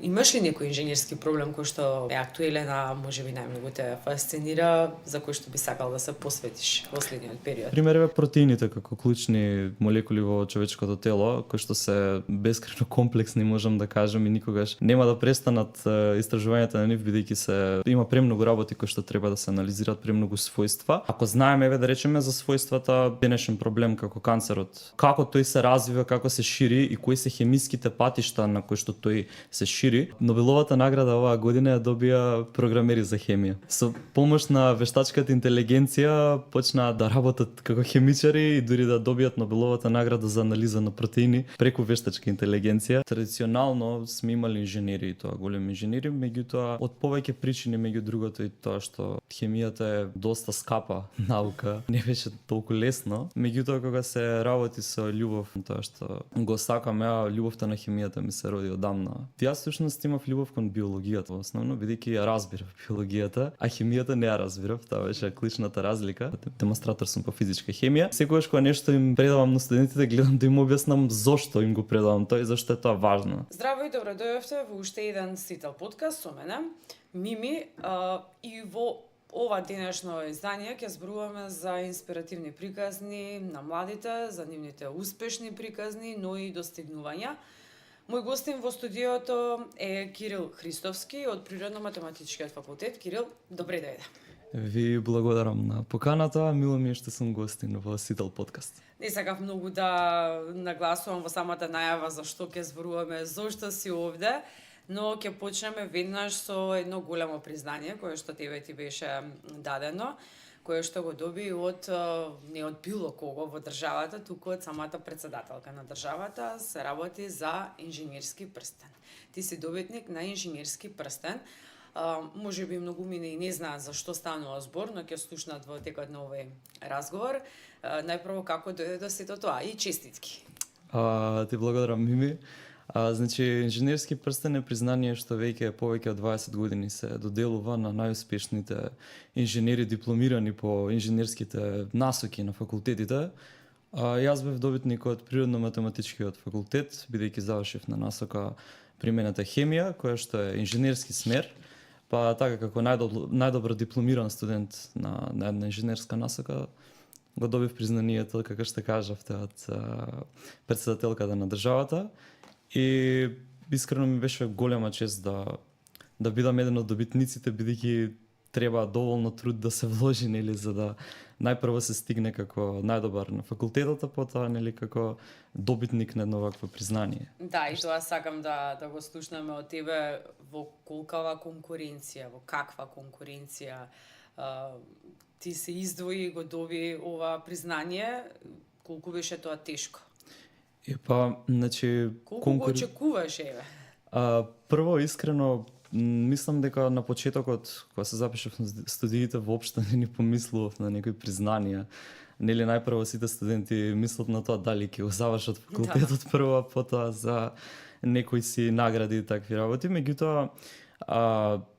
Имаш ли некој инженерски проблем кој што е актуелен, а можеби најмногу те фасцинира, за кој што би сакал да се посветиш во следниот период? Пример е протеините како клучни молекули во човечкото тело, кои што се бескрено комплексни, можам да кажам, и никогаш нема да престанат истражувањата на нив, бидејќи има премногу работи кои што треба да се анализираат, премногу својства. Ако знаеме, еве да речеме за својствата, денешен проблем како канцерот, како тој се развива, како се шири и кои се хемиските патишта на кои што тој се шири. Нобеловата награда оваа година ја добија програмери за хемија. Со помош на вештачката интелигенција почнаа да работат како хемичари и дури да добијат Нобеловата награда за анализа на протеини преку вештачка интелигенција. Традиционално сме имали инженери, и тоа големи инженери, меѓутоа од повеќе причини, меѓу другото и тоа што хемијата е доста скапа наука, не беше толку лесно. Меѓутоа кога се работи со љубов, тоа што го сакам, љубовта на хемијата ми се роди одамна. Јас всушност имав љубов кон биологијата, основно бидејќи ја разбирав биологијата, а хемијата не ја разбирав, тоа беше клучната разлика. Демонстратор сум по физичка хемија. Секогаш кога нешто им предавам на студентите, гледам да им објаснам зошто им го предавам тоа и зашто е тоа важно. Здраво и добро дојдовте во уште еден Сител подкаст со мене, Мими, и во ова денешно издание ќе зборуваме за инспиративни приказни на младите, за нивните успешни приказни, но и достигнувања. Мој гостин во студиото е Кирил Христовски од Природно-математичкиот факултет. Кирил, добре дојде. Ви благодарам на поканата, мило ми е што сум гостин во Сител подкаст. Не сакав многу да нагласувам во самата најава за што ќе зборуваме, зошто си овде, но ќе почнеме веднаш со едно големо признание кое што тебе ти беше дадено, кое што го доби не од било кого во државата, туку од самата претседателка на државата. Се работи за инженерски прстен. Ти си добитник на инженерски прстен. Може би многу мини и не знаат за што станува збор, но ќе слушнат во текот на овој разговор. Најпрво како дојде до сето тоа и честитки. Ти благодарам, Мими. Значи, инженерски прстен е признание што веќе повеќе од 20 години се доделува на најуспешните инженери дипломирани по инженерските насоки на факултетите. Јас бев добитник од Природно-математичкиот факултет, бидејќи завршив на насока примената хемија, која што е инженерски смер, па така како најдобро дипломиран студент на една инженерска насока, го добив признанието, како што кажавте, од претседателката на државата. И искрено ми беше голема чест да бидам еден од добитниците, бидејќи треба доволно труд да се вложи, нели, за да најпрво се стигне како најдобар на факултетот, а потоа, нели, како добитник на едно вакво признание. Да, и тоа сакам да го слушнеме од тебе, во колкава конкуренција, во каква конкуренција ти се издвои и го доби ова признание, колку беше тоа тешко? Значи, колку го очекуваш, еве? Прво, искрено, мислам дека на почетокот, кога се запишав на студиите, воопшто не помислував на некои признанија. Нели, најпрво сите студенти мислат на тоа дали ќе го завршат факултетот прво, а потоа за некои си награди и такви работи. Меѓутоа,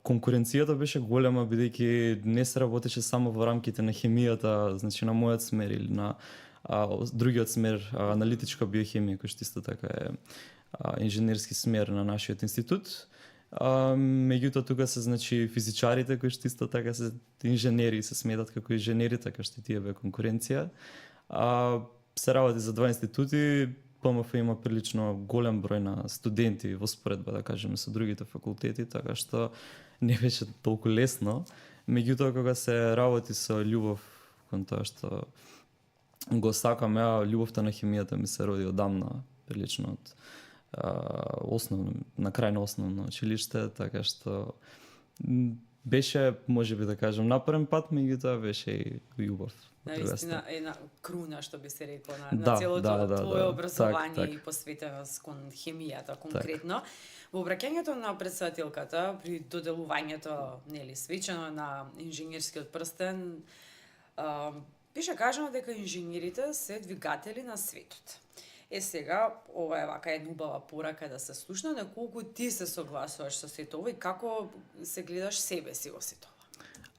конкуренцијата беше голема, бидејќи не се работеше само во рамките на хемијата, значи на мојот смер или на другиот смер, аналитичка биохемија, кој што исто така е инженерски смер на нашиот институт. Меѓутоа тука се, значи, физичарите кои што исто така се инженери, се сметат како инженери, така што тие бе конкуренција. Се работи за два институти, ПМФ има прилично голем број на студенти во споредба, да кажеме, со другите факултети, така што не беше толку лесно. Меѓутоа кога се работи со љубов кон тоа што го сакам, љубовта на хемијата ми се роди одамна, прилично од на крај на основно училиште, така што беше, можеби да кажам, напорен пат, меѓутоа беше и љубов. Наистина една круна, што би се рекло на целото твое образование и посветеност кон хемијата конкретно. Во обраќањето на претседателката при доделувањето, нели, свечено на инженерскиот прстен, беше кажано дека инженерите се двигатели на светот. Сега, ова е вака една убава порака да се слушна, на колку ти се согласуваш со сето ова и како се гледаш себе си во сето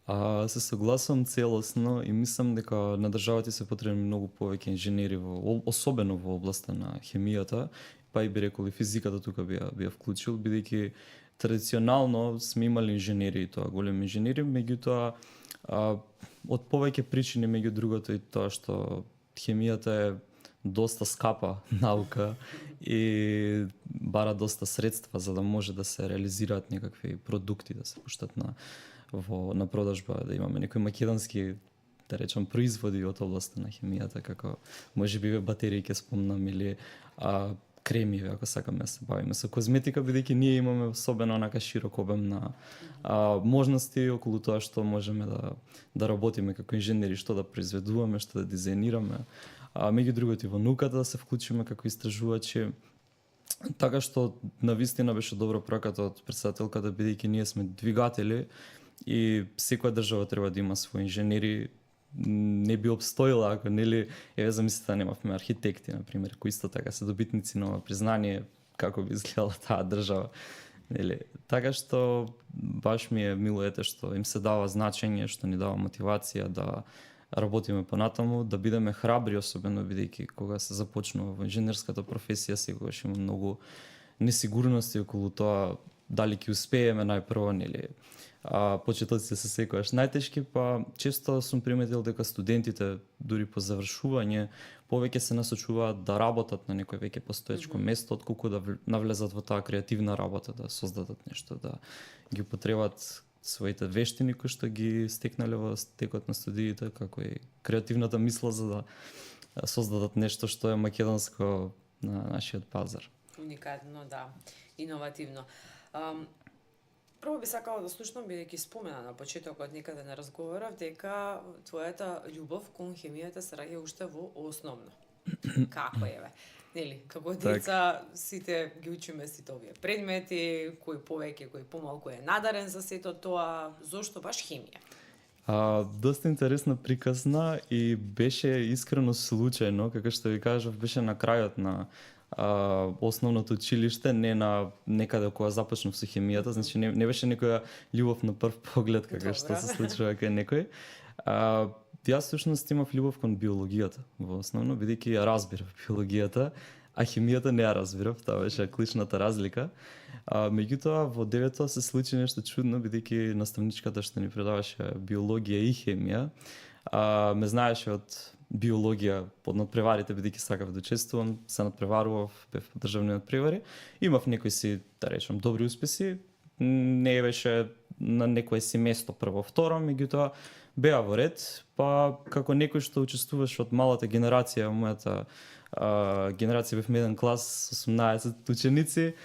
ова? Се согласувам целосно и мислам дека на државата се потребни многу повеќе инженери, особено во областа на хемијата. па и би рекол и физиката тука би ја вклучил, бидејќи традиционално сме имали инженери и тоа големи инженери, меѓутоа од повеќе причини, меѓу другото и тоа што хемијата е доста скапа наука и бара доста средства за да може да се реализираат некакви продукти, да се пуштат на продажба, да имаме некои македонски, да речам, производи од областа на хемијата, како можеби батерии ќе спомнам или креми, ако сакаме да се бавиме со козметика, бидејќи ние имаме особено онака широк обем на можности околу тоа што можеме да работиме како инженери, што да произведуваме, што да дизајнираме. Меѓу другото и во науката да се вклучиме како истражувачи. Така што навистина беше добро праката од претседателката, бидејќи ние сме двигатели и секоја држава треба да има своји инженери. Не би обстоила ако нели замислите да немавме архитекти на пример, кои исто така се добитници на признание, како би изгледала таа држава, нели. Така што баш ми е мило што им се дава значење, што ни дава мотивација да работиме понатаму, да бидеме храбри, особено бидејќи кога се започнува во инженерската професија секогаш има многу несигурности околу тоа дали ќе успееме најпрво, нели. Почетоците се секогаш најтешки, па често сум приметил дека студентите дури по завршување повеќе се насочуваат да работат на некој веќе постоечко место, отколку да навлезат во таа креативна работа, да создадат нешто, да ги употребат своите вештини кои што ги стекнале во текот на студиите, како и креативната мисла за да создадат нешто што е македонско на нашиот пазар. Уникатно, да, иновативно. Прво би сакала да слушнам, бидејќи спомена на почетокот некаде на разговоров, дека твојата љубов кон хемијата се раѓа уште во основно. Како е, бе? Нели, како деца сите ги учиме сите овие предмети, кој повеќе, кој помалку е надарен за сето тоа, зошто баш хемија? Доста интересна приказна и беше искрено случајно, како што ви кажав, беше на крајот на основното училиште, не на некаде кога започнав со хемијата, значи не беше некоја љубов на прв поглед, како што се случува кај некој. Јас всушност имав љубов кон биологијата, во основно, бидејќи ја разбирав биологијата, а хемијата не ја разбирав, тоа беше клучната разлика. Меѓутоа, во девето се случи нешто чудно, бидејќи наставничката што ни предаваше биологија и хемија, ме знаеше од биологија под надпреварите, бидејќи сакав да учествувам, се надпреварував, бев државни надпревари. Имав некои си, да речам, добри успеси, не беше на некое си место прво, второ, меѓутоа беа во ред, па како некој што учествуваше од малата генерација, мојата генерација бевме еден клас, 18 ученици,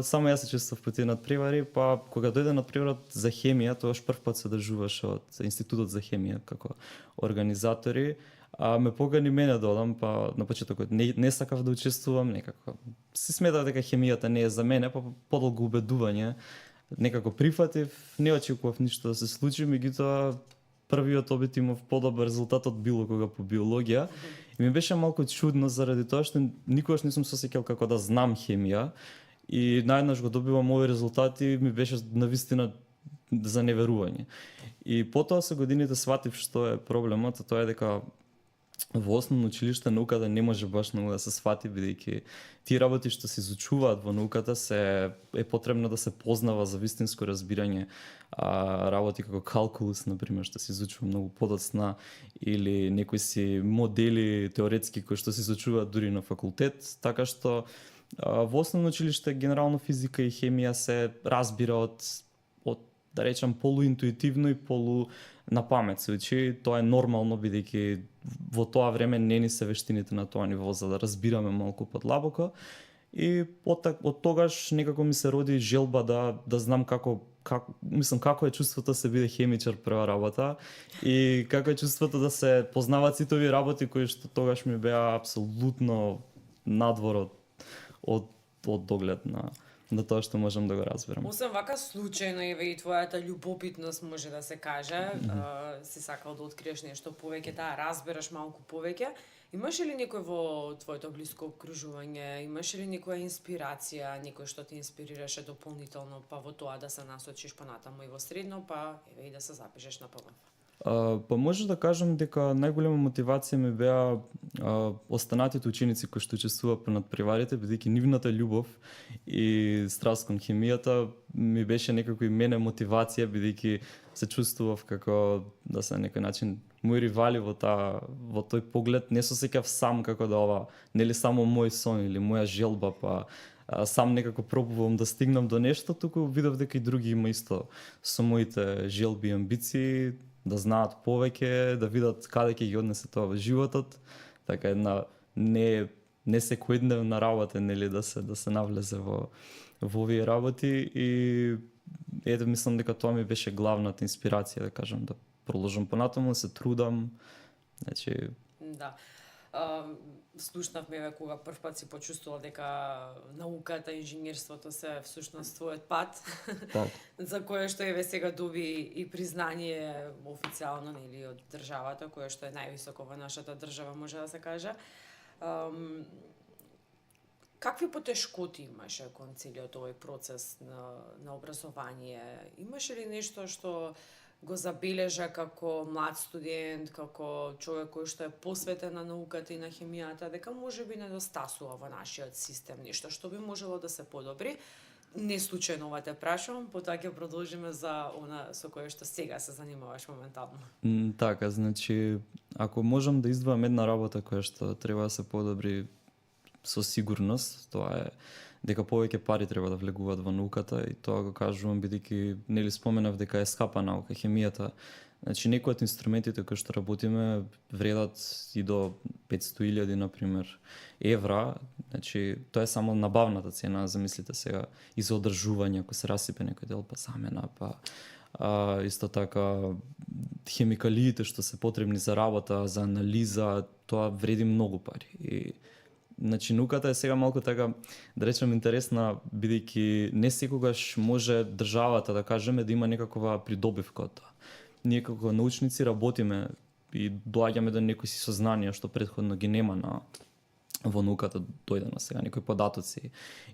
само јас се учествував по тие надпревари, па кога дојде надпреварот за хемија, тоаш прв пат се држуваше од Институтот за хемија како организатори, ме покани мене да одам, па на почетокот не сакав да учествувам, некако си сметав дека хемијата не е за мене, па подолго убедување некако прифатив, не очекував ништо да се случи, меѓутоа првиот обид имав подобар резултат од било кога по биологија и ми беше малку чудно заради тоа што никогаш не сум се сеќал како да знам хемија и наеднаш го добивам овој резултат и ми беше навистина за неверување. И потоа со годините сватив што е проблемот, тоа е дека во основно училиште науката не може баш многу да се свати, бидејќи тие работи што се изучуваат во науката е потребно да се познава за вистинско разбирање, работи како калкулус, например, што се изучува многу подоцна, или некои си модели теоретски кои што се изучуваат дури на факултет, така што во основно училиште генерално физика и хемија се разбира од да речам полуинтуитивно и полу на памет се учи. Тоа е нормално, бидејќи во тоа време не ни се вештините на тоа ниво за да разбираме малку подлабоко. И од тогаш некако ми се роди желба да знам како е чувството да се биде хемичар прва работа и како е чувството да се познаваат сите овие работи кои што тогаш ми беа апсолутно надвор од доглед на тоа што можам да го разберам. Освен вака случајно еве и твојата љубопитност може да се каже, си сакал да откриеш нешто повеќе, да разбераш малку повеќе. Имаш ли некој во твоето блиско окружување, имаш ли некоја инспирација, некој што те инспирираше дополнително па во тоа да се насочиш понатаму и во средно, па еве и да се запишеш на ПМФ? Па може да кажам дека најголема мотивација ми беа останатите ученици кои што учествуваа по надпреварите, бидејќи нивната љубов и страст кон хемијата ми беше некако и мене мотивација, бидејќи се чувствував како да се на некој начин мои ривали во тој поглед, не се сеќав сам како да ова нели само мој сон или моја желба, па сам некако пробувам да стигнам до нешто, туку видов дека и други има исто со моите желби и амбиции, да знаат повеќе, да видат каде ќе ги однесе тоа во животот, така една не секојдневна работа, нели да се навлезе во овие работи и ете мислам дека тоа ми беше главната инспирација да кажам да продолжам понатаму, да се трудам. Значи да. Слушнавме ве кога првпат си почувствувал дека науката, инженерството се всушност твојот пат, за кое што еве сега доби и признание официјално нели од државата, кое што е највисоко во нашата држава, може да се каже. Какви потешкоти имаше кон целиот овој процес на образование? Имаше ли нешто што го забележа како млад студент, како човек кој што е посветен на науката и на хемијата, дека можеби недостасува во нашиот систем нешто што би можело да се подобри? Не случајно ова те прашувам, потоа ќе продолжиме за она со кое што сега се занимаваш моментално. Така, значи, ако можам да издвоам една работа која што треба да се подобри со сигурност, тоа е дека повеќе пари треба да влегуваат во науката и тоа го кажувам бидејќи нели споменав дека е скапа наука хемијата. Значи некои од инструментите кои што работиме вредат и до 500.000 на пример евра, значи тоа е само набавната цена, замислите сега и за одржување ако се расипе некој дел па замена, па исто така хемикалиите што се потребни за работа, за анализа, тоа вреди многу пари и значи науката е сега малку така да речем интересна бидејќи не секогаш може државата да кажеме да има некаква придобивка од тоа. Ние како научници работиме и доаѓаме до некои си сознанија што претходно ги нема во науката, дојде на сега некои податоци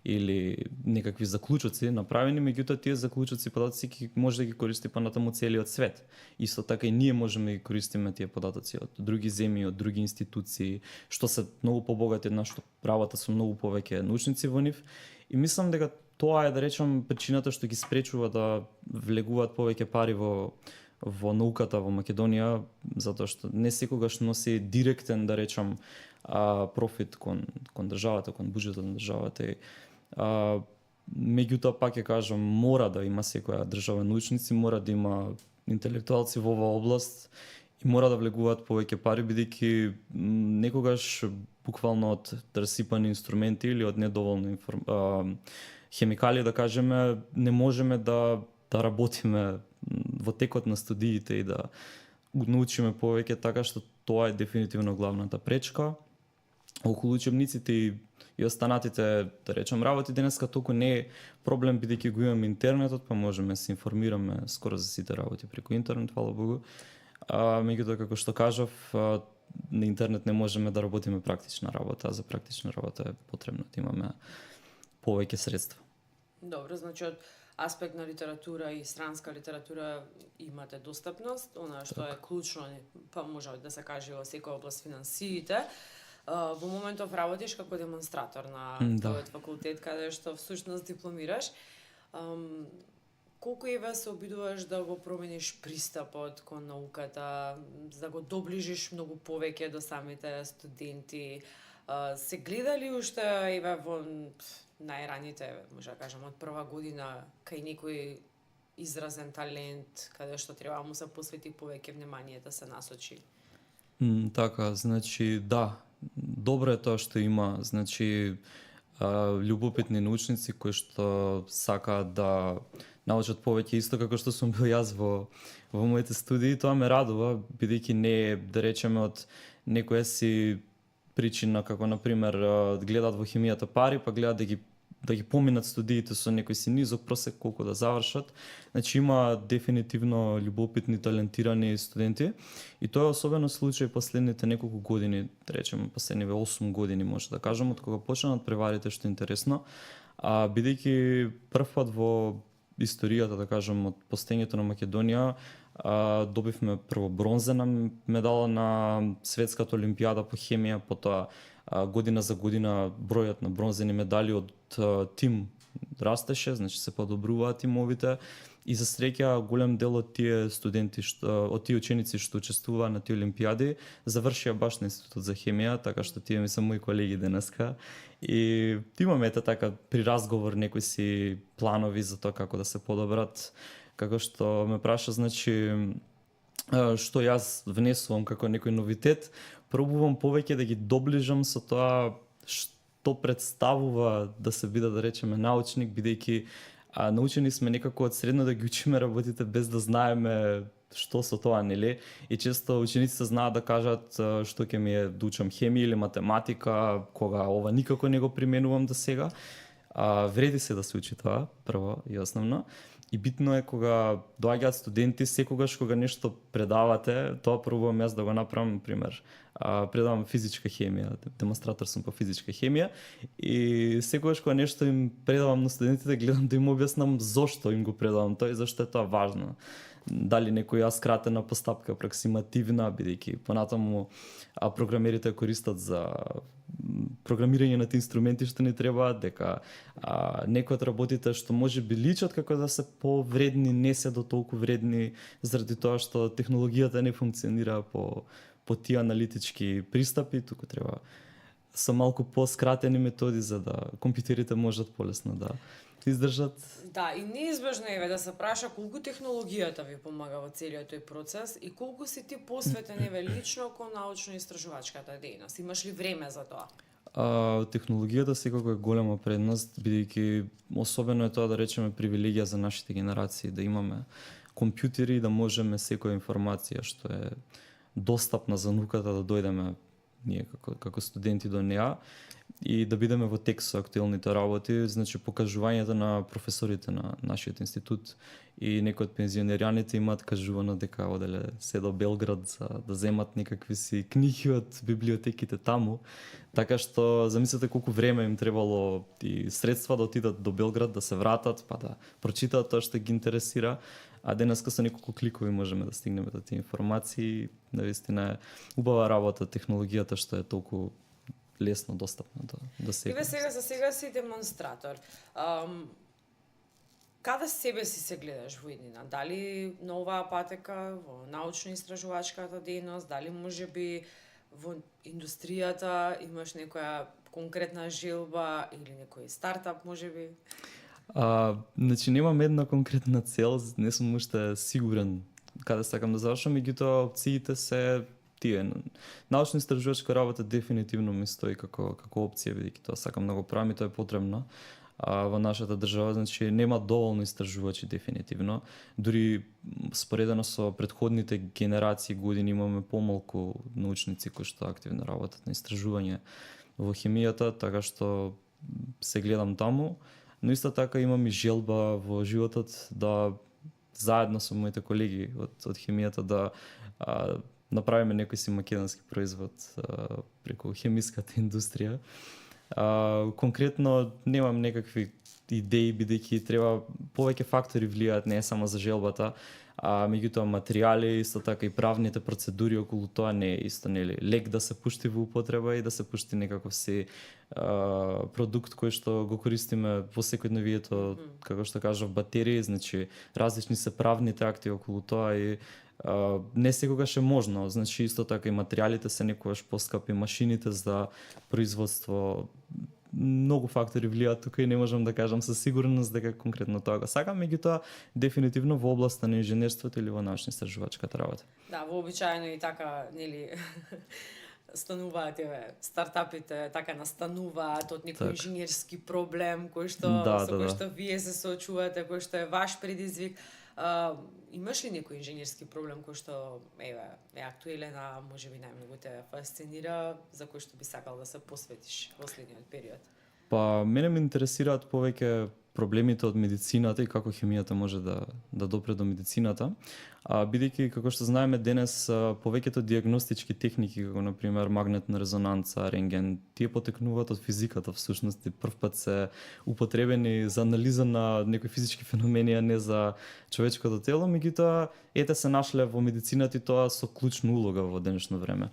или некакви заклучоци направени, меѓутоа тие заклучоци и податоци може да ги користи понатаму целиот свет. Исто така и ние можеме да ги користиме тие податоци од други земји, од други институции, што се многу побогати од нас, што работа со многу повеќе научници во нив. И мислам дека тоа е да речам причината што ги спречува да влегуваат повеќе пари во науката во Македонија, затоа што не секогаш носи директен, да речам, профит кон државата, кон буџетот на државата. Меѓутоа, пак ќе кажам, мора да има секоја држава научници, мора да има интелектуалци во оваа област и мора да влегуваат повеќе пари, бидејќи некогаш буквално од расипани инструменти или од недоволно хемикали, да кажеме, не можеме да работиме во текот на студиите и да научиме повеќе, така што тоа е дефинитивно главната пречка. Околу учебниците и останатите, да речем, работи денеска толку не е проблем бидејќи го имаме интернетот, па можеме да се информираме скоро за сите работи преку интернет, фала Богу. Меѓутоа, како што кажав, на интернет не можеме да работиме практична работа, а за практична работа е потребно да имаме повеќе средства. Добро, значи од аспект на литература и странска литература имате достапност, она што е клучно, па може да се каже во секоја област финансиите. Во моментов работиш како демонстратор на тој факултет каде што всушност дипломираш. Колку еве се обидуваш да го промениш пристапот кон науката, да го доближиш многу повеќе до самите студенти? Се гледали уште еве во најраните, може да кажам, од прва година кај некој изразен талент, каде што треба му се посвети повеќе внимание да се насочи? Така, значи да, добро е тоа што има, значи љубопитни научници кои што сакаат да научат повеќе, исто како што сум бил јас во моите студии, тоа ме радува, бидејќи не е, да речеме, од некоја си причина, како на пример гледаат во хемијата пари, па гледаат да ги поминат студиите со некој си низок просек колку да завршат. Значи има дефинитивно љубопитни, талентирани студенти и тоа е особено случај последните неколку години, да речеме последниве 8 години може да кажам, од кога почнаа преварите, што е интересно, бидејќи првпат во историјата, да кажам, од постоењето на Македонија, Добивме прво бронзена медала на светската олимпијада по хемија, потоа година за година бројот на бронзени медали од тим растеше, значи се подобруваа тимовите и за среќа голем дел од тие студенти од тие ученици што учествуваа на тие олимпијади завршија баш на Институтот за хемија, така што тие ми се мои колеги денеска и имаме така при разговор некои си планови за тоа како да се подобрат. Како што ме праша, значи што јас внесувам како некој новитет, пробувам повеќе да ги доближам со тоа што представува да се биде, да речеме, научник, бидејќи научени сме некако од средно да ги учиме работите без да знаеме што со тоа, нели? И често учениците знаат да кажат што ќе ми е да учам хемија или математика, кога ова никако не го применувам до сега. Вреди се да се учи тоа, прво и основно. И битно е кога доаѓаат студенти, секогаш кога нешто предавате, тоа пробувам јас да го направам, пример. Предавам физичка хемија, демонстратор сум по физичка хемија и секогаш кога нешто им предавам на студентите, гледам да им објаснам зошто им го предавам тоа и зашто е тоа важно. Дали некоја скратена постапка, апроксимативна, бидејќи понатаму програмерите користат за програмирање на тие инструменти што ни требаат, дека некои од работите што може би личат како да се повредни, не се до толку вредни, заради тоа што технологијата не функционира по тие аналитички пристапи, туку треба со малку поскратени методи за да компјутерите можат полесно да издржат. Да, и неизбежно е да се праша колку технологијата ви помага во целиот тој процес и колку си ти посветен лично кон научно-истражувачката дејност. Имаш ли време за тоа? Технологијата секако е голема предност, бидејќи особено е тоа, да речеме, привилегија за нашите генерации, да имаме компјутери и да можеме секоја информација што е достапна за науката да дојдеме ние како студенти до неа и да бидеме во текст со актуелните работи. Значи покажувањето на професорите на нашиот институт и некои од пензионераните имаат кажувано дека оделе се до Белград за да земат некакви си книги од библиотеките таму, така што замислете колку време им требало и средства да отидат до Белград, да се вратат, па да прочитаат тоа што ги интересира. А денеска со неколку кликови можеме да стигнеме до тие информации. Навистина е убава работа технологијата што е толку лесно достапна до сега. Еве сега си демонстратор. Каде себе си се гледаш во иднина? Дали на оваа патека во научно-истражувачката дејност, дали можеби во индустријата имаш некоја конкретна желба или некој стартап можеби? Значи немам една конкретна цел, не сум уште сигурен каде сакам да завршам, меѓутоа опциите се тие. Научно-истражувачка работа дефинитивно ми стои како опција, бидејќи тоа сакам да го правам и тоа е потребно во нашата држава, значи нема доволно истражувачи дефинитивно. Дури споредено со претходните генерации години имаме помалку научници кои што активно работат на истражување во хемијата, така што се гледам таму. Но исто така имам и желба во животот да заедно со моите колеги од хемијата да направиме некој си македонски производ преку хемиската индустрија. Конкретно немам некакви идеи, бидејќи треба повеќе фактори влијаат, не е само за желбата, меѓутоа материјали, исто така и правните процедури околу тоа не е исто, нели, лек да се пушти во употреба и да се пушти некаков си продукт кој што го користиме во секојдневието, како што кажав, батерии, значи различни се правните акти околу тоа и не секогаш е можно, значи исто така и материјалите се некогаш поскапи, машините за производство, многу фактори влијаат тука и не можам да кажам со сигурност дека конкретно тоа го сакам, меѓутоа дефинитивно во областа на инженерството или во научно-истражувачката работа. Да, вообичаено и така, нели, стануваат еве стартапите, така настануваат од некој инженерски проблем кој што со кој што вие се соочувате, кој што е ваш предизвик. Имаш ли некој инженерски проблем кој што еве е актуелен, а можеби најмногу те фасцинира, за кој што би сакал да се посветиш во следниот период? Па мене ме интересираат повеќе проблемите од медицината и како хемијата може да допре до медицината. Бидејќи, како што знаеме денес, повеќето диагностички техники, како на пример магнетна резонанца, рентген, тие потекнуваат од физиката всушност и првпат се употребени за анализа на некои физички феномени, а не за човечкото тело, меѓутоа ете се нашле во медицината и тоа со клучна улога во денешно време.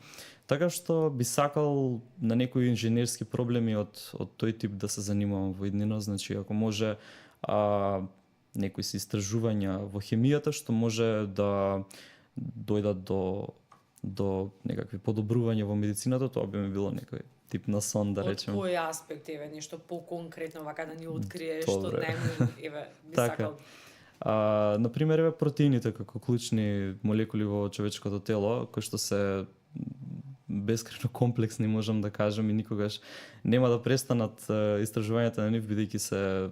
Така што би сакал на некои инженерски проблеми од тој тип да се занимавам во иднина, значи ако може некои се истражувања во хемијата што може да дојдат до некакви подобрувања во медицината, тоа би ми било некој тип на сон, да речеме. Од кој аспект, нешто поконкретно, вака да ни откриеш, што Добре. најмногу, би Така. сакал. Например, протеините како клучни молекули во човечкото тело, кои што се бескрено комплексни, можам да кажам, и никогаш нема да престанат истражувањата на нив, бидејќи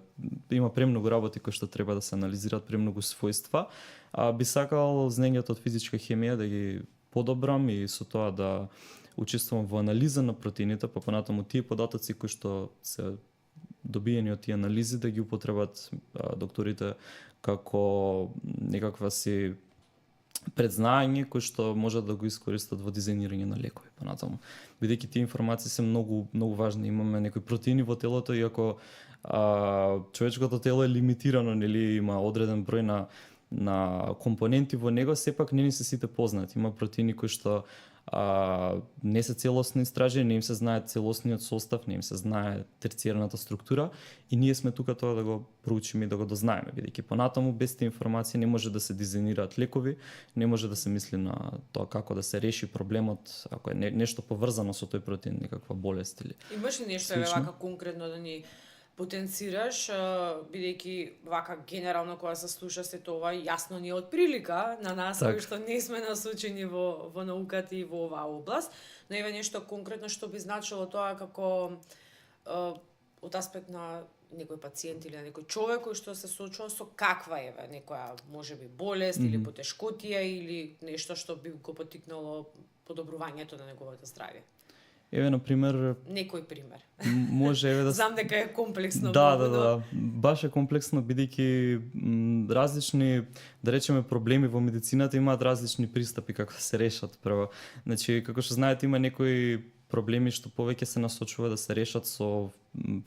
има премногу работи кои што треба да се анализираат, премногу својства. Би сакал знаењето од физичка хемија да ги подобрам и со тоа да учествувам во анализа на протеините, па понатаму тие податоци кои што се добиени од тие анализи да ги употребат докторите како некаква си предзнаење кои што можат да го искористат во дизајнирање на лекови понатаму. Бидејќи тие информации се многу важни. Имаме некои протеини во телото, иако човечкото тело е лимитирано, нели, има одреден број на компоненти во него, сепак не ни се сите познати. Има протеини кои што не се целосно истражени, не им се знае целосниот состав, не им се знае терцијарната структура и ние сме тука тоа да го проучиме и да го дознаеме, бидејќи понатаму без тие информации не може да се дизајнираат лекови, не може да се мисли на тоа како да се реши проблемот, ако е нешто поврзано со тој протеин, некаква болест или. Имаш ли нешто вака конкретно да ни потенцираш, бидејќи вака генерално кога се слуша се тоа јасно ни е од прилика на нас кои што не сме насочени во науката и во оваа област, но еве нешто конкретно што би значило тоа како од аспект на некој пациент или на некој човек кој што се соочува со каква некоја можеби болест или потешкотија или нешто што би го поттикнало подобрувањето на неговото здравје. Еве, например, некој пример. Може да знам дека е комплексно. Да. Баш е комплексно бидејќи различни, да речеме, проблеми во медицината имаат различни пристапи како се решат прво. Значи, како што знаете, има некои проблеми што повеќе се насочува да се решат со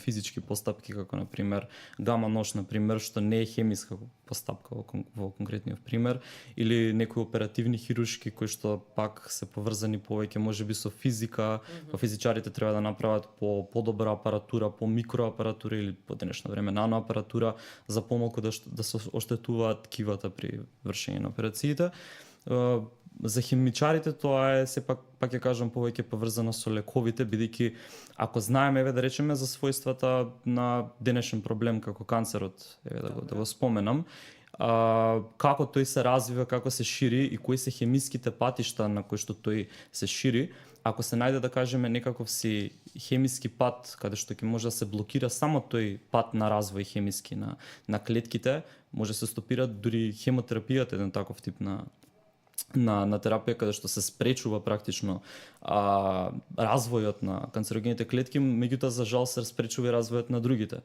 физички постапки, како на пример гама нож, на пример, што не е хемиска постапка во конкретниот пример, или некои оперативни хируршки кои што пак се поврзани повеќе можеби со физика, па физичарите треба да направат подобра апаратура, по микроапаратура или по денешно време наноапаратура за помалку да се оштетуваат ткивата при вршење на операциите. За химичарите тоа е сепак, пак ќе кажам, повеќе поврзано со лековите, бидејќи ако знаеме, да речеме, за својствата на денешен проблем како канцерот, да го споменам, како тој се развива, како се шири и кои се хемиските патишта на кои што тој се шири, ако се најде, да кажеме, некаков си хемиски пат каде што ќе може да се блокира само тој пат на развој хемиски на клетките, може да се стопира дури хемотерапијата, еден таков тип на терапија каде што се спречува практично развојот на канцерогените клетки, меѓутоа за жал се спречува и развојот на другите.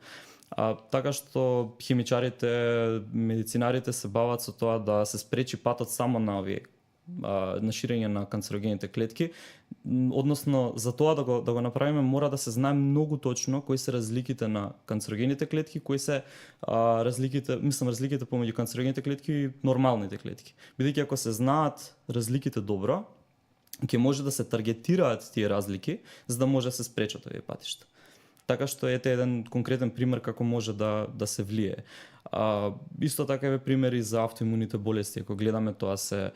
Така што химичарите, медицинарите се бават со тоа да се спречи патот само на овие на ширење на канцерогените клетки, односно за тоа да го направиме мора да се знае многу точно кои се разликите на канцерогените клетки, кои се разликите помеѓу канцерогените клетки и нормалните клетки. Бидејќи ако се знаат разликите добро, ќе може да се таргетираат тие разлики за да може да се спречат овие патишта. Така што ете еден конкретен пример како може да се влие. Исто така е примери за автоимуните болести, ако гледаме тоа се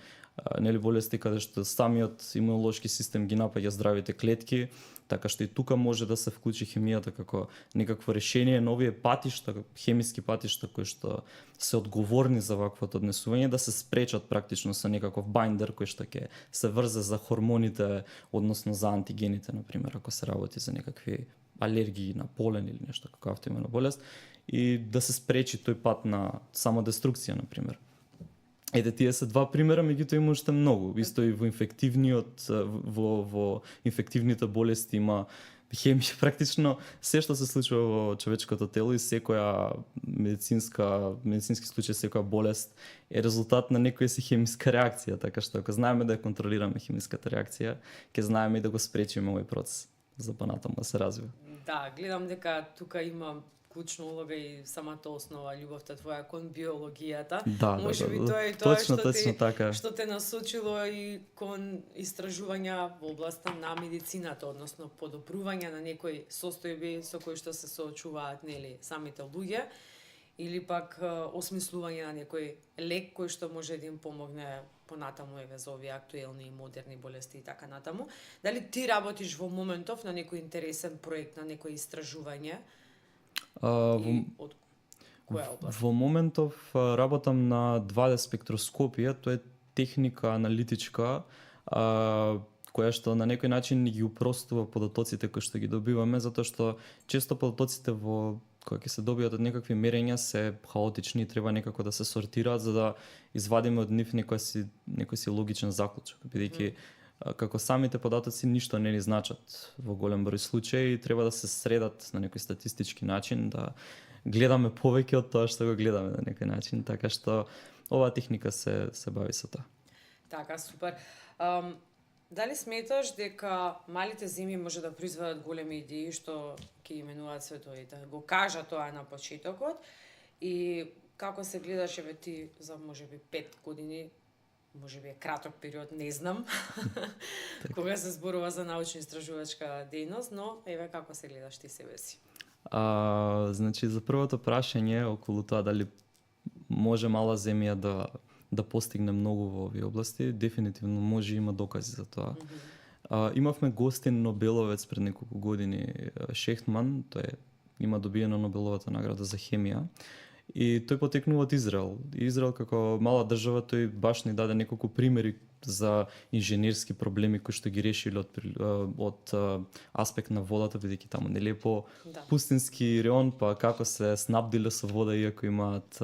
болести каде што самиот имунолошки систем ги напаѓа здравите клетки, така што и тука може да се вклучи хемијата како некакво решение на овие патишта, хемиски патишта кои што се одговорни за ваквото однесување, да се спречат практично со некаков байндер кој што ќе се врзе за хормоните, односно за антигените, на пример, ако се работи за некакви алергии на полен или нешто како автоимуна болест, и да се спречи тој пат на самодеструкција, на пример. Ете, тие се два примера, меѓутоа има уште многу. Исто и во инфективните болести има хемија практично се што се случува во човечкото тело и секоја медицински случај, секоја болест е резултат на некоја си хемиска реакција, така што ако знаеме да ја контролираме хемиската реакција, ќе знаеме и да го спречиме овој процес за понатаму да се развива. Да, гледам дека тука има клучна улога и самата основа, љубовта твоја кон биологијата. Можеби тоа е тоа што те насочило и кон истражувања во областа на медицината, односно подобрување на некои состојби со кои што се соочуваат самите луѓе, или пак осмислување на некој лек кој што може да им помогне понатаму за овие актуелни и модерни болести и така натаму. Дали ти работиш во моментов на некој интересен проект, на некој истражување? Од која област? Во моментов работам на 2D спектроскопија, тоа е техника аналитичка, која што на некој начин ги упростува податоците кои што ги добиваме, затоа што често податоците кои ќе се добијат од некакви мерења се хаотични и треба некако да се сортираат за да извадиме од нив некој си логичен заклучок, бидејќи како самите податоци ништо не ни значат во голем број случаи, треба да се средат на некој статистички начин, да гледаме повеќе од тоа што го гледаме на некој начин, така што оваа техника се бави со тоа. Така, супер. Дали сметаш дека малите земји може да произведат големи идеи што ќе именуваат световите? Го кажа тоа на почетокот и како се гледаш ти за можеби 5 години, можеби е краток период, не знам, кога се зборува за научно-истражувачка дејност, но како се гледаш ти себе си? Значи, за првото прашање околу тоа дали може мала земја да постигне многу во овие области, дефинитивно може, има докази за тоа. Имавме гостин Нобеловец пред неколку години, Шехтман, тој има добиена Нобеловата награда за хемија. И тој потекнува од Израел. Израел како мала држава, тој баш ни даде неколку примери за инженерски проблеми кои што ги решиле од аспект на водата, бидејќи таму нели е по пустински район, па како се снабдиле со вода иако имаат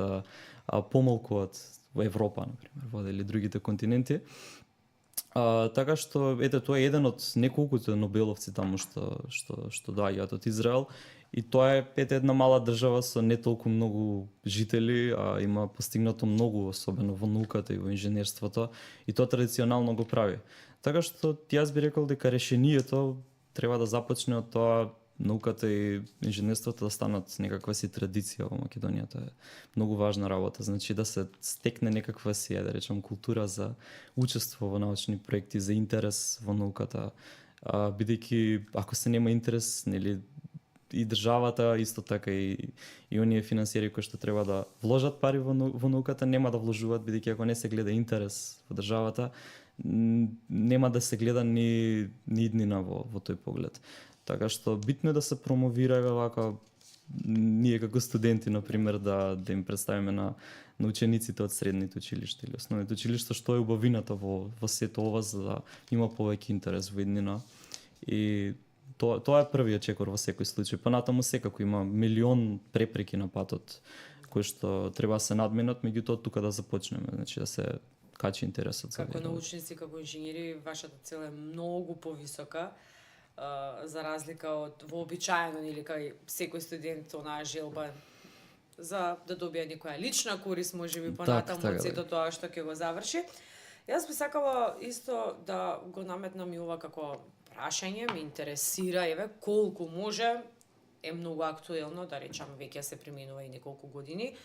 помалку од Европа, например, вода или другите континенти. Така што тоа е еден од неколкуто нобеловци таму што доаѓаат од Израел. И тоа е една мала држава со не толку многу жители, а има постигнато многу, особено во науката и во инженерството, и тоа традиционално го прави. Така што јас би рекол дека решението треба да започне од тоа науката и инженерството да станат некаква си традиција во Македонија. Тоа е многу важна работа, значи да се стекне некаква си, да речем, култура за учество во научни проекти, за интерес во науката, бидејќи ако се нема интерес, нели, и државата, исто така и оние финансиери кои што треба да вложат пари во науката, нема да вложуваат, бидејќи ако не се гледа интерес во државата, нема да се гледа ни иднина во тој поглед. Така што битно е да се промовира вака ние како студенти, например, да им представиме на учениците од средните училишта или основните училишта што е убавината во сето ова, за да има повеќе интерес во иднина. И тоа е првиот чекор во секој случај. Понатаму секако има милион препреки на патот кои што треба да се надминат, меѓутоа тука да започнеме, значи да се качи интересот. Како научници, како инженери, вашата цел е многу повисока, за разлика од вообичаено или кај секој студент онаа желба за да добие некоја лична корист, можеби понатаму од сето тоа што ќе го заврши. Јас би сакала исто да го наметнам и ова како прашање, ме интересира, колку може, е многу актуелно, да речам, веќе се преминува и неколку години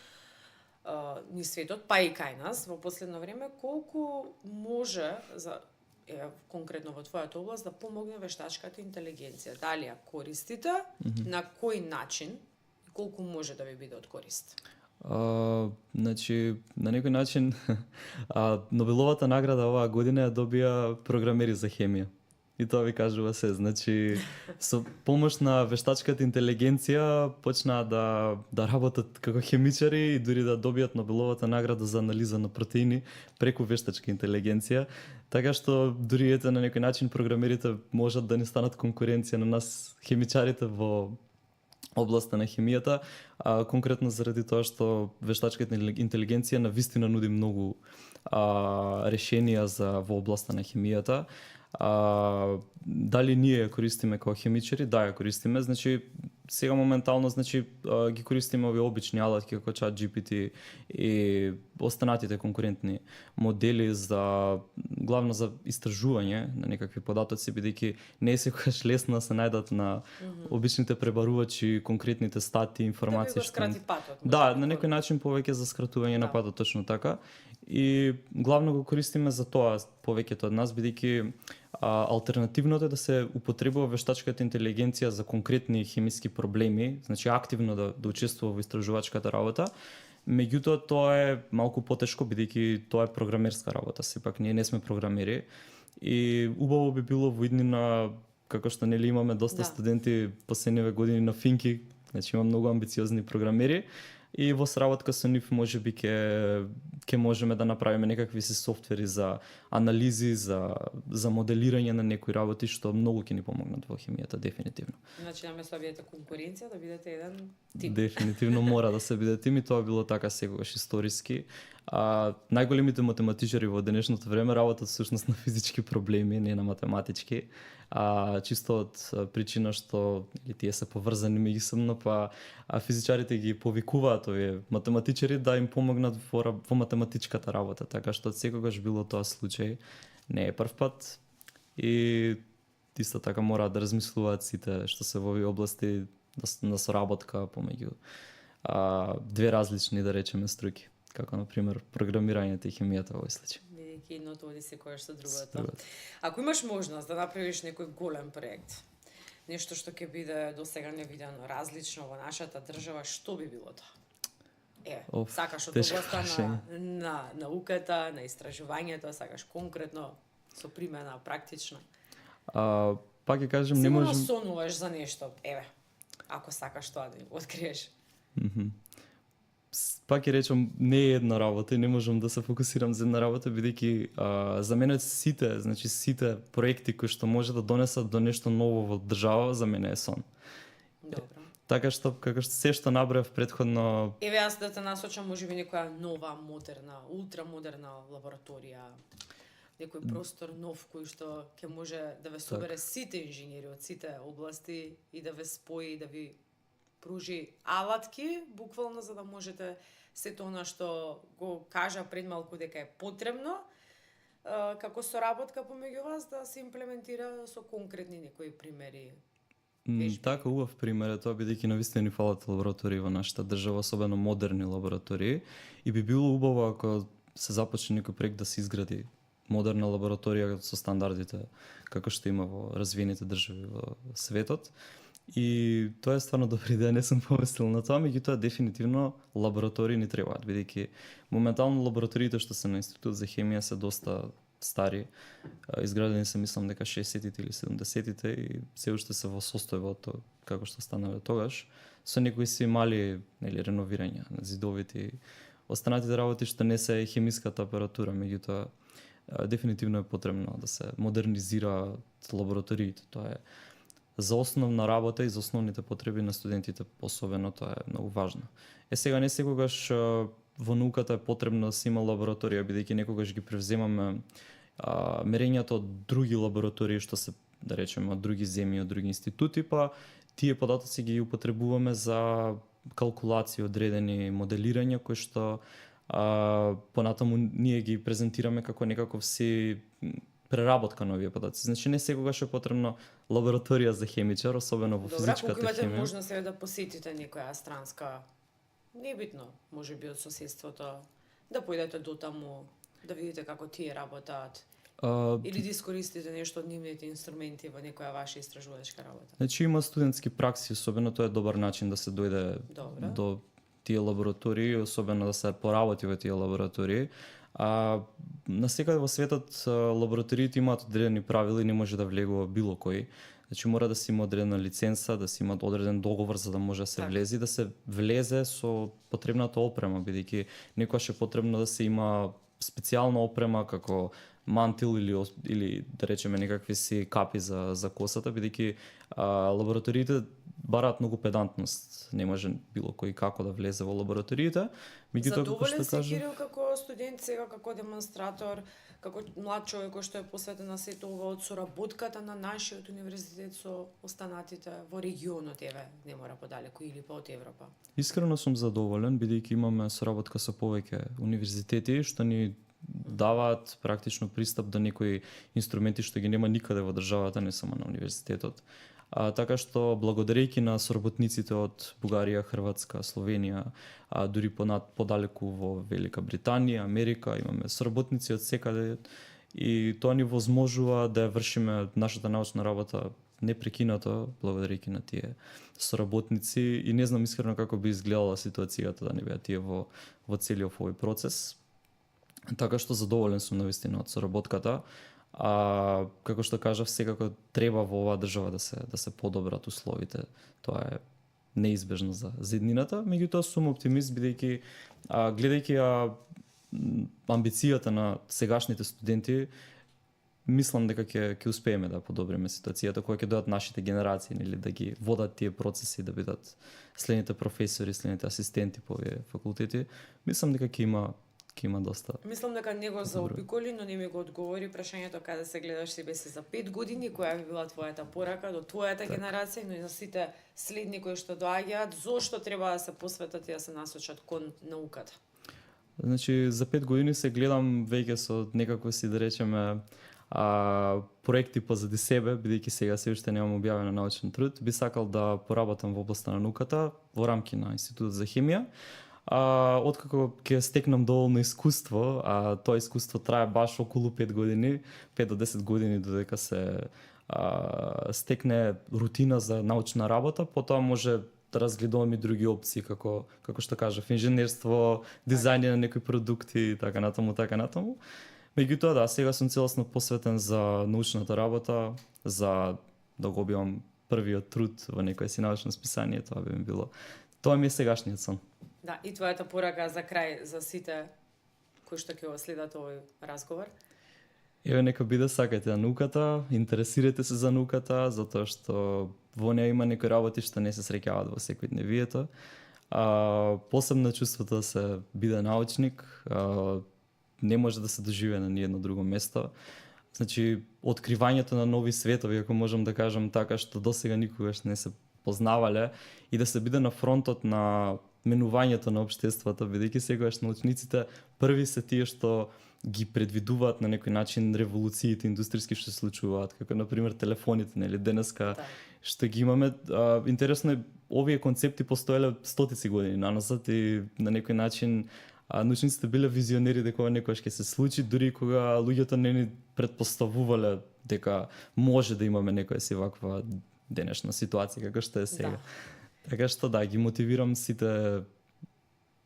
ни светот, па и кај нас во последно време, колку може за конкретно во твојата област да помогне вештачката интелигенција? Дали ја користите, на кој начин и колку може да ви биде од корист? Значи, на некој начин Нобеловата награда оваа година ја добија програмери за хемија. И тоа ви кажува се, значи со помош на вештачката интелигенција почнаа да работат како хемичари и дури да добијат Нобеловата награда за анализа на протеини преку вештачка интелигенција, така што дури на некој начин програмерите можат да не станат конкуренција на нас хемичарите во областа на хемијата, конкретно заради тоа што вештачката интелигенција навистина нуди многу решенија во областа на хемијата. Дали ние ја користиме како хемичари? Да, ја користиме. Значи, сега моментално ги користиме овие обични алатки како ChatGPT и останатите конкурентни модели главно за истражување на некакви податоци, бидејќи не е секогаш лесно да се најдат на обичните пребарувачи конкретните стати, информации. Да ви го скрати патот. Да, на некој начин повеќе за скратување на патот, точно така. И главно го користиме за тоа повеќето од нас, бидејќи алтернативното е да се употребува вештачката интелигенција за конкретни хемиски проблеми, значи активно да учествува во истражувачката работа. Меѓутоа тоа е малку потешко бидејќи тоа е програмерска работа, сепак ние не сме програмери и убаво би било во иднина, како што нели имаме доста студенти последниве години на финки, значи има многу амбициозни програмери. И во сработка со нив можеби ќе можеме да направиме некакви си софтвери за анализи, за моделирање на некои работи што многу ќе ни помогнат во хемијата дефинитивно. Значи наместо да бидете конкуренција, да бидете еден тим. Дефинитивно мора да се биде тим и тоа било така секогаш историски. Најголемите математичари во денешното време работат всушност на физички проблеми, не на математички. Чисто од причина што тие се поврзани меѓусебно, па физичарите ги повикуваат овие математичари да им помогнат во математичката работа, така што секогаш било тоа случај, не е прв пат и исто така мора да размислуваат сите што се во овие области на соработка помеѓу две различни, да речеме, струки, како на пример програмирањето и хемијата во овој случај. Бидејќи едното оди секојаш со другото. Ако имаш можност да направиш некој голем проект, нешто што ќе биде досега невидено, различно во нашата држава, што би било тоа? Сакаш од областа на науката, на истражувањето, сакаш конкретно со примена практична? Пак ќе кажем, не можем... Сигурно сонуваш за нешто, ако сакаш тоа да откриеш. Пак ќе речам, не е една работа и не можам да се фокусирам за една работа, бидејќи за мене сите проекти кои што може да донесат до нешто ново во држава, за мене е сон. Добро. Така што, како што се што набрав претходно... Јас да те насочам можеби некоја нова, модерна, ултрамодерна лабораторија, некој простор нов кој што ќе може да ве собере сите инженери од сите области и да ве спои и да ви пружи алатки, буквално за да можете сето она што го кажа пред малку дека е потребно, како соработка помеѓу вас да се имплементира со конкретни некои примери. Така, убав пример е тоа, бидејќи навистина ни фалат лаборатории во нашата држава, особено модерни лаборатории, и би било убаво ако се започне некој проект да се изгради модерна лабораторија со стандардите како што има во развиените држави во светот. И тоа е стварно добра идеја, не сум помислил на тоа, меѓутоа дефинитивно лаборатории ни требаат, бидејќи моментално лабораториите што се на Институт за хемија се доста стари, изградени се мислам дека 60-тите или 70-тите и се уште се во состојбот како што станале тогаш, со некои си мали реновирања на зидовите и останатите работи што не се хемиската апаратура, меѓутоа дефинитивно е потребно да се модернизираат лабораториите. Тоа е за основна работа и за основните потреби на студентите, особено тоа е многу важно. Сега не секогаш во науката е потребно да се има лабораторија, бидејќи некогаш ги превземаме мерењата од други лаборатории што се, да речеме, од други земји, од други институти, па тие податоци ги употребуваме за калкулации, одредени моделирања кои што понатаму ние ги презентираме како некаков си преработка на овие податоци. Значи не секогаш е потребно лабораторија за хемичар, особено во физичката хемија. Добра, имате можност да посетите некоја странска, небитно, можеби од соседството, да појдете до таму, да видите како тие работаат. Или да искористите нешто од нивните инструменти во некоја ваша истражувачка работа. Значи има студентски пракси, особено тоа е добар начин да се дојде до тие лаборатории, особено да се поработи во тие лаборатории. Насекаде во светот лабораториите имаат одредени правила и не може да влегува било кој. Значи мора да се има одредена лиценца, да се има одреден договор за да може да се влезе, да се влезе со потребната опрема, бидејќи некогаш е потребно да се има специјална опрема како мантил или да речеме некакви си капи за косата, бидејќи лабораториите бараат многу педантност. Не може било кој како да влезе во лабораториите. Меѓутоа, како Задоволен што си, кажа, Кирил, како студент сега, како демонстратор, како млад човек кој што е посветен на сето ова од соработката на нашиот универзитет со останатите во регионот, еве, не мора подалеку или па од Европа? искрено сум задоволен, бидејќи имаме соработка со повеќе универзитети, што ни даваат практично пристап до некои инструменти што ги нема никаде во државата, не само на универзитетот. Така што благодарејќи на соработниците од Бугарија, Хрватска, Словенија, дури подалеку во Велика Британија, Америка, имаме соработници од секаде и тоа ни возможува да вршиме нашата научна работа непрекинато благодарејќи на тие соработници и не знам искрено како би изгледала ситуацијата да не беа тие во целиот овој процес. Така што задоволен сум навистина од соработката. Како што кажав, секако треба во оваа држава да се подобрат условите. Тоа е неизбежно за иднината, меѓутоа сум оптимист бидејќи гледајќи амбицијата на сегашните студенти, мислам дека ќе успееме да подобриме ситуацијата кога ќе дојдат нашите генерации, нели, да ги водат тие процеси, да бидат следните професори, следните асистенти по овие факултети. Мислам дека ќе има доста. Мислам дека не го заобиколи, но не ми го одговори прашањето каде се гледаш себе си за 5 години, која би била твојата порака до твојата генерација, но и за сите следни кои што доаѓаат, зошто треба да се посветат и да се насочат кон науката? Значи, за 5 години се гледам веќе со некако си да речеме проекти позади себе, бидејќи сега се уште немам објавен научен труд, би сакал да поработам во областа на науката во рамки на Институтот за хемија. Откако ќе стекнам доволно искуство, тоа искуство трае баш околу 5 години, 5 до 10 години додека се стекне рутина за научна работа, потоа може да разгледувам и други опции како што кажав, инженерство, дизајн на некои продукти и така натаму. Меѓутоа да, сега сум целосно посветен за научната работа, за да го објавам првиот труд во некое си научно списание, тоа ми е сегашниот сон. Да, и твојата порака за крај за сите кои што ќе го следат овој разговор? Еве, нека биде, сакајте науката, интересирате се за науката, затоа што во неа има некои работи што не се среќаваат во секојдневието. Посебно чувството да се биде научник, не може да се доживее на ниедно друго место. Значи, откривањето на нови светови, ако можам да кажам така, што досега никогаш не се познавале, и да се биде на фронтот на менувањето на општеството, бидејќи секогаш научниците први се тие што ги предвидуваат на некој начин револуциите индустријски што се случуваат, како на пример телефоните, нели, денеска што ги имаме. Интересно е, овие концепти постоеле стотици години наназад и на некој начин научниците биле визионери дека ова некогаш ќе се случи, дури кога луѓето не ни предпоставувале дека може да имаме некоја си ваква денешна ситуација како што е сега. Така што да, ги мотивирам сите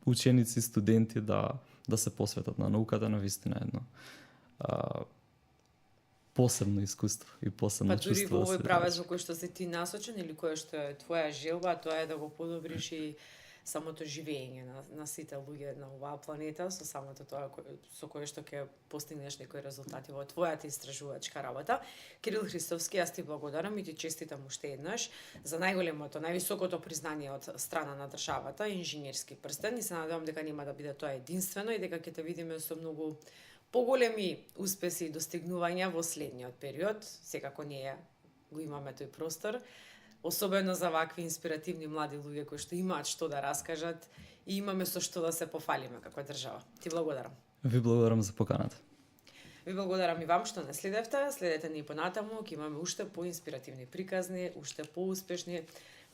ученици, студенти да се посветат на науката, на вистина едно посебно искуство и посебно чувство. Па дури во овој правец во кој што си ти насочен или кој што е твоја желба, тоа е да го подобриш и самото живење на сите луѓе на оваа планета, со самото тоа со кое што ќе постигнеш некои резултати во твојата истражувачка работа. Кирил Христовски, јас ти благодарам и ти честитам уште еднаш за најголемото, највисокото признание од страна на државата, инженерски прстен, и се надевам дека нема да биде тоа единствено и дека ќе те видиме со многу поголеми успеси и достигнувања во следниот период. Секако ние го имаме тој простор, особено за вакви инспиративни млади луѓе кои што имаат што да раскажат и имаме со што да се пофалиме како држава. Ти благодарам. Ви благодарам за поканата. Ви благодарам и вам што не следевте. Следете ни понатаму, ќе имаме уште поинспиративни приказни, уште поуспешни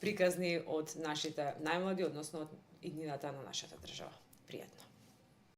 приказни од нашите најмлади, односно од иднината на нашата држава. Пријатно.